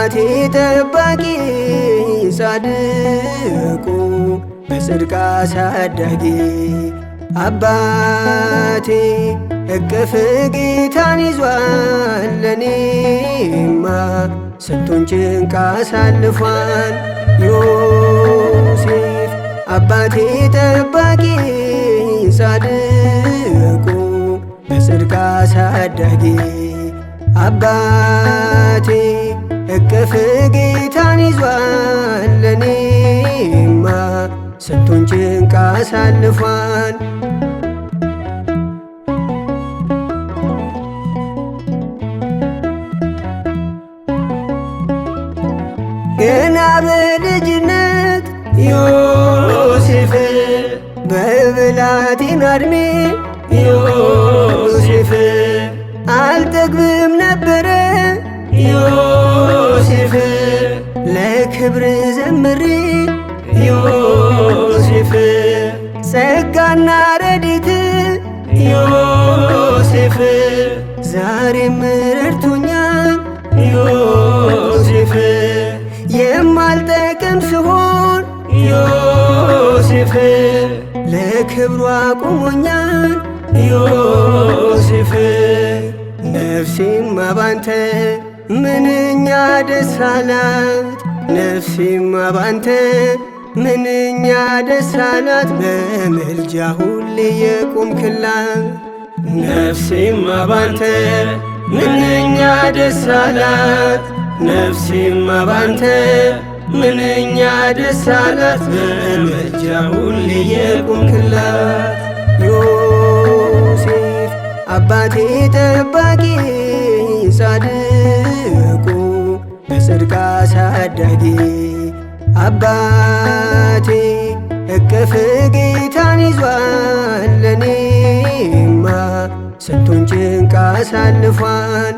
አባቴ ጠባቂ ጻድቁ በጽድቅ አሳዳጊ አባቴ እቅፍ ጌታን ይዟል ለኔማ ስንቱን ጭንቅ አሳልፏል ዮሴፍ አባቴ ጠባቂ ጻድቁ በጽድቅ አሳዳጊ አባቴ እቅፍ ጌታን ይዟል ለኔማ ስንቱን ጭንቅ አሳልፏል። ገና በልጅነት ዮሴፍ በብላቴና ዕድሜ ዮሴፍ አልጠግብም ነበረ ዮሴፍ ለክብር ዘምሬ ዮሴፍ ጸጋና ረድኤት ዮሴፍ ዛሬም ረድቶኛል ዮሴፍ የማልጠቅም ስሆን ዮሴፍ ለክብሩ አቁሞኛል ዮሴፍ ነፍሴማ ባንተ ምንኛ ደስ አላት ነፍሴማ ባንተ ምንኛ ደስ አላት በምልጃ ሁሌ የቆምክላት ነፍሴማ ባንተ ምንኛ ደስ አላት ነፍሴማ ባንተ ምንኛ ደስ አላት በምልጃ ሁሌ የቆምክላት ዮሴፍ አባቴ ጠባቂ ጻድቁ በጽድቅ አሳዳጊ አባቴ እቅፍ ጌታን ይዟል ለኔማ ስንቱን ጭንቅ አሳልፏል።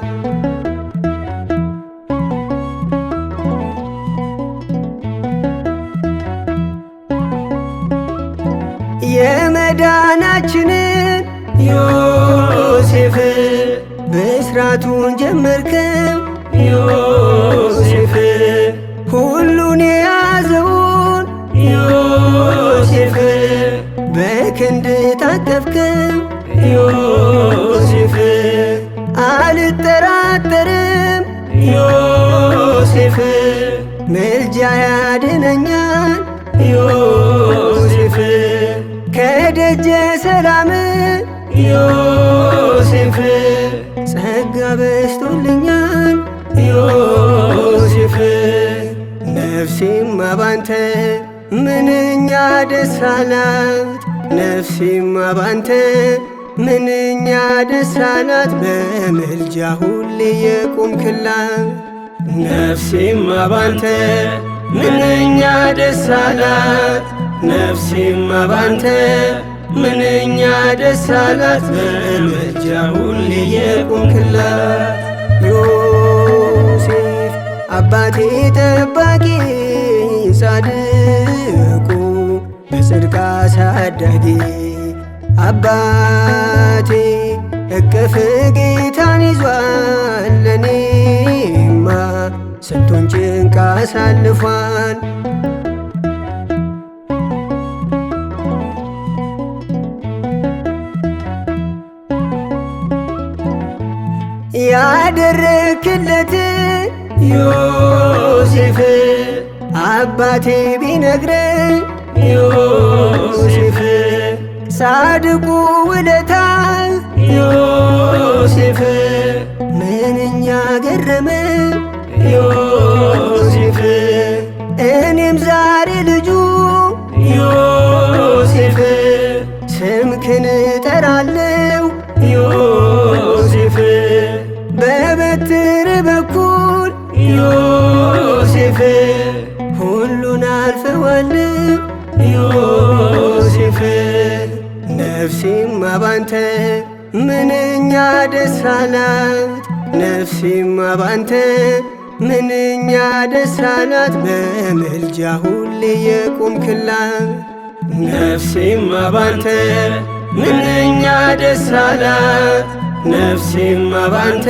የመዳናችንን ዮሴፍ ብስራቱን ጀመርከው ዮሴፍ ሁሉን የያዘውን ዮሴፍ በክንድ ታቀፍከው ዮሴፍ አልጠራጠርም ዮሴፍ ምልጃ ያድነኛል ዮሴፍ ከደጀ ሰላም ዮሴፍ ጸጋ በስቶልኛል ዮሴፍ ነፍሴማ ባንተ ምንኛ ደስ አላት ነፍሴማ ባንተ ምንኛ ደስ አላት በምልጃ ሁሌ የቆምክላት ነፍሴማ ባንተ ምንኛ ደስ አላት ነፍሴማ ባንተ ምንኛ ደስ አላት በምልጃ ሁሌ የቆምክላት ዮሴፍ አባቴ ጠባቂ ጻድቁ በጽድቅ አሳዳጊ አባቴ እቅፍ ጌታን ይዟል ለኔማ ስንቱን ጭንቅ አሳልፏል። ያደረክለት ዮሴፍ አባቴ ቢነግረኝ ዮሴፍ ጻድቁ ውለታ ዮሴፍ ምንኛ ገረመ ዮሴፍ እኔም ዛሬ ልጁ ዮሴፍ ስምክን እጠራለሁ ዮሴፍ በበትር በኩል ዮሴፍ ሁሉን አልፈዋለሁ ዮሴፍ ነፍሴማ ባንተ ምንኛ ደስ አላት ነፍሴማ ባንተ ምንኛ ደስ አላት በምልጃ ሁሌ የቆምክላት ነፍሴማ ባንተ ምንኛ ደስ አላት ነፍሴማ ባንተ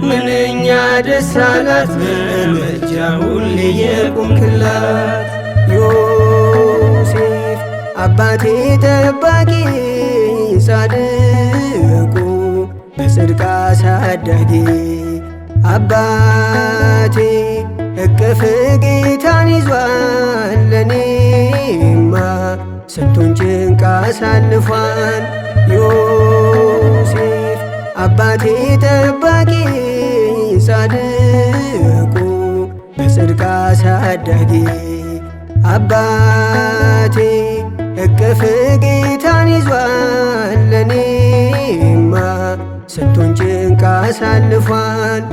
ምንኛ ደስ አላት በምልጃ ሁሌ የቆምክላት። ዮሴፍ አባቴ ጠባቂ ጻድቁ በጽድቅ አሳዳጊ አባቴ እቅፍ ጌታን ይዟል ለኔማ ስንቱን ጭንቅ አሳልፏል። ዮሴፍ አባቴ ጠባቂ ጻድቁ በጽድቅ አሳዳጊ አባቴ እቅፍ ጌታን ይዟል ለኔማ ስንቱን ጭንቅ አሳልፏል።